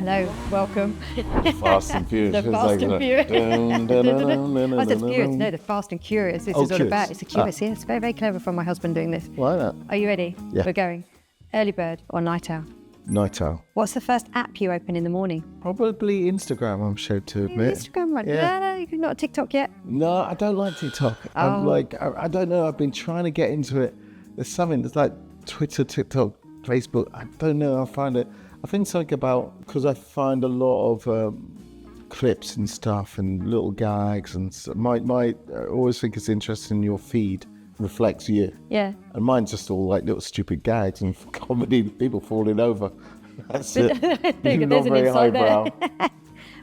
Hello, welcome. Fast and Furious. The Fast and Furious. I said Furious. No, the Fast and Curious. This is all about. It's a curious. Yeah, it's very, very clever from my husband doing this. Why not? Are you ready? Yeah. We're going. Early bird or night owl? Night owl. What's the first app you open in the morning? Probably Instagram, I'm sure to admit. Instagram, right? Yeah. No, you're not TikTok yet. No, I don't like TikTok. I'm like, I don't know. I've been trying to get into it. There's something that's like Twitter, TikTok, Facebook. I don't know. I find it. I think something about, because I find a lot of clips and stuff and little gags and so I always think it's interesting your feed reflects you. Yeah. And mine's just all like little stupid gags and comedy, people falling over. That's it. There's Not an very insight highbrow. there.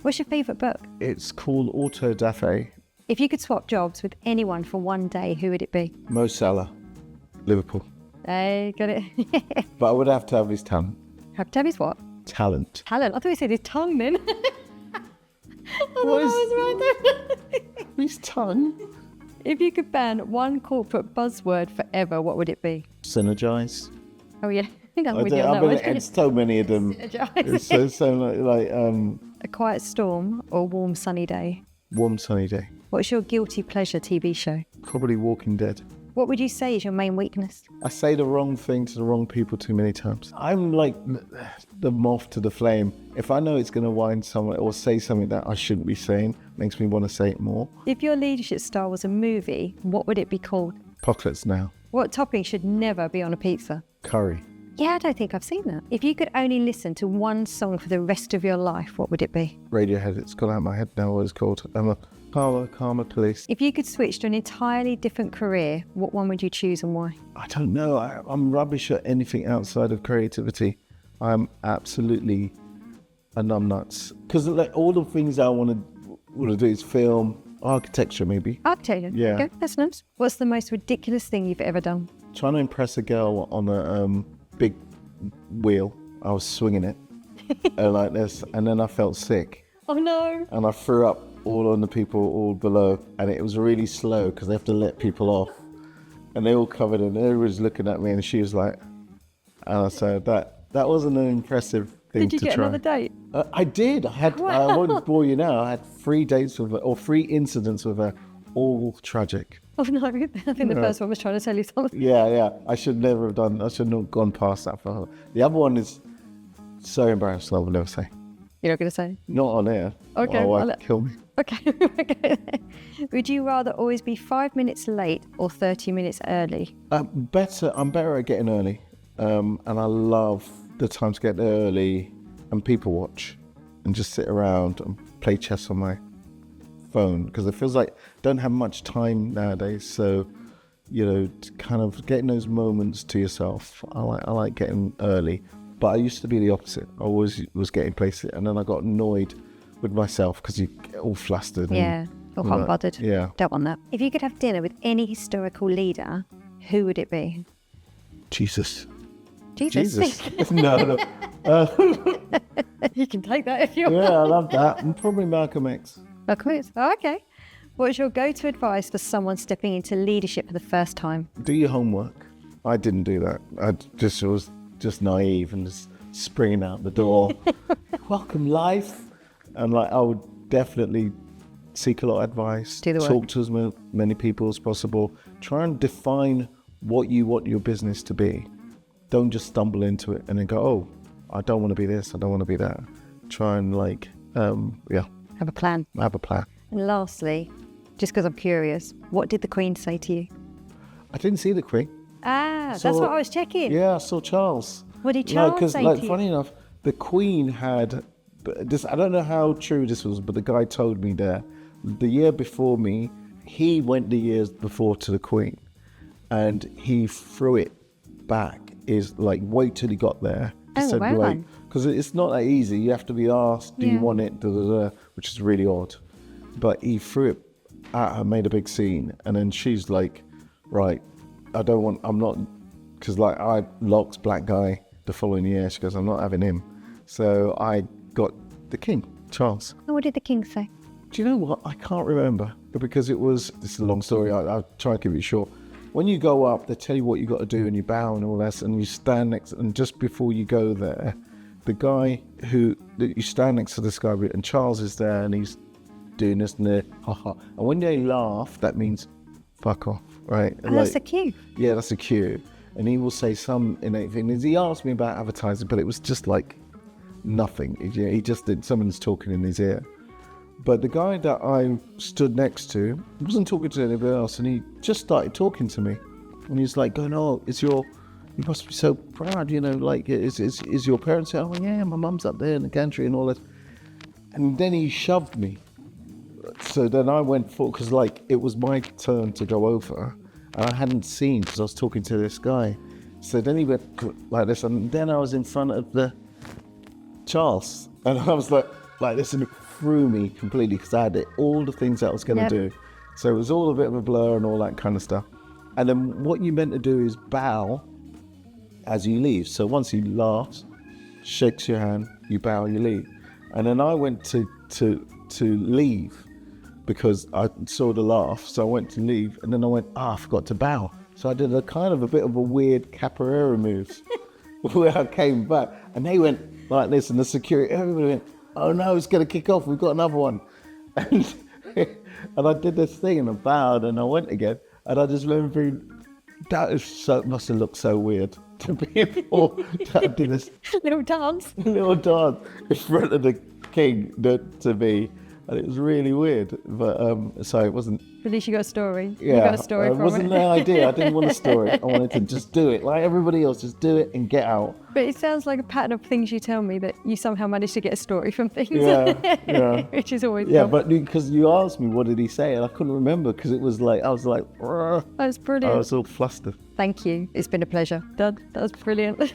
What's your favourite book? It's called Auto da Fe. If you could swap jobs with anyone for one day, who would it be? Mo Salah, Liverpool. Hey, got it. But I would have to have his talent. Debbie's what? Talent. Talent. I thought you said his tongue then. What is right there. his tongue? If you could ban one corporate buzzword forever, what would it be? Synergize. Oh yeah, I think I'm I with you on I've that been one. at so many of them. It's so like A quiet storm or warm sunny day? warm sunny day. What's your guilty pleasure TV show? Probably Walking Dead. What would you say is your main weakness? I say the wrong thing to the wrong people too many times. I'm like the moth to the flame. If I know it's going to wind someone or say something that I shouldn't be saying, makes me want to say it more. If your leadership style was a movie, what would it be called? Apocalypse Now. What topping should never be on a pizza? Curry. Yeah, I don't think I've seen that. If you could only listen to one song for the rest of your life, what would it be? Radiohead. It's gone out of my head now what it's called. Karma Police. If you could switch to an entirely different career, what one would you choose and why? I don't know. I'm rubbish at anything outside of creativity. I'm absolutely a numbnuts. Because like all the things I want to do is film, architecture maybe. Architecture. Yeah. Okay, that's nice. What's the most ridiculous thing you've ever done? Trying to impress a girl on a big wheel. I was swinging it like this, and then I felt sick. Oh no. And I threw up all on the people all below, and it was really slow because they have to let people off. And they all covered and everyone was looking at me, and she was like, and I said that wasn't an impressive thing to try. Did you get another date? I did. I won't bore you now. I had 3 dates with her, or 3 incidents with her, all tragic. Oh no, I think the first one was trying to tell you something. Yeah. I should never have done. I should not have gone past that for her. The other one is so embarrassing. I will never say. You're not going to say? Not on air. Okay. My wife kill me. Okay. Would you rather always be 5 minutes late or 30 minutes early? I'm better at getting early, and I love the time to get there early and people watch and just sit around and play chess on my phone because it feels like I don't have much time nowadays. So, kind of getting those moments to yourself. I like getting early, but I used to be the opposite. I always was getting places, and then I got annoyed with myself because you get all flustered. Yeah, or hot-blooded. Yeah. Don't want that. If you could have dinner with any historical leader, who would it be? Jesus. Jesus. No. You can take that if you want. Yeah, I love that. And probably Malcolm X. Oh, okay. What's your go-to advice for someone stepping into leadership for the first time? Do your homework. I didn't do that. I was just naive and just springing out the door. Welcome life. And I would definitely seek a lot of advice. Do the work. Talk to as many people as possible. Try and define what you want your business to be. Don't just stumble into it and then go, oh, I don't want to be this, I don't want to be that. Try and Have a plan. have a plan. And lastly, just because I'm curious, what did the Queen say to you? I didn't see the Queen. That's what I was checking. Yeah, I saw Charles. What did Charles say to you? Funny enough, the Queen had this. I don't know how true this was, but the guy told me that the year before me, he went the years before to the Queen, and he threw it back. Is like wait till he got there. Because it's not that easy. You have to be asked, do you want it? Which is really odd. But he threw it at her, made a big scene, and then she's like, right, I'm not, because I locked black guy the following year. She goes, I'm not having him. So I got the King, Charles. And what did the King say? Do you know what? I can't remember, because this is a long story. I'll try to keep it short. When you go up, they tell you what you got to do, and you bow and all that, and you stand next, and just before you go there, the guy you stand next to this guy, and Charles is there, and he's doing this and there, and when they laugh, that means fuck off, right? And that's a cue. Yeah, that's a cue. And he will say some innate thing. He asked me about advertising, but it was just like nothing. He just did. Someone's talking in his ear. But the guy that I stood next to wasn't talking to anybody else, and he just started talking to me. And he's like going, "Oh, you must be so proud, like, is your parents?" "Oh, yeah, my mum's up there in the country," and all that. And then he shoved me. So then I went forward, because like it was my turn to go over, and I hadn't seen, because I was talking to this guy. So then he went like this, and then I was in front of the Charles, and I was like this, and it threw me completely, because I had all the things that I was going to do. So it was all a bit of a blur and all that kind of stuff. And then what you meant to do is bow as you leave. So once he laughs, shakes your hand, you bow, you leave. And then I went to leave, because I saw the laugh. So I went to leave, and then I went, I forgot to bow. So I did a bit of a weird capoeira move where I came back, and they went like this, and the security, everybody went, "Oh no, it's going to kick off. We've got another one." And I did this thing, and I bowed, and I went again. And I just remember thinking, must have looked so weird to be involved. I did this little dance in front of the king to me, and it was really weird. But so it wasn't. At least you got a story. Yeah, you got a story from it wasn't the idea. I didn't want a story. I wanted to just do it like everybody else. Just do it and get out. But it sounds like a pattern of things you tell me, that you somehow managed to get a story from things. Yeah. Which is always cool. But because you asked me what did he say, and I couldn't remember, because it was like I was like, "Rrr." That's brilliant. I was all flustered. Thank you. It's been a pleasure. That was brilliant.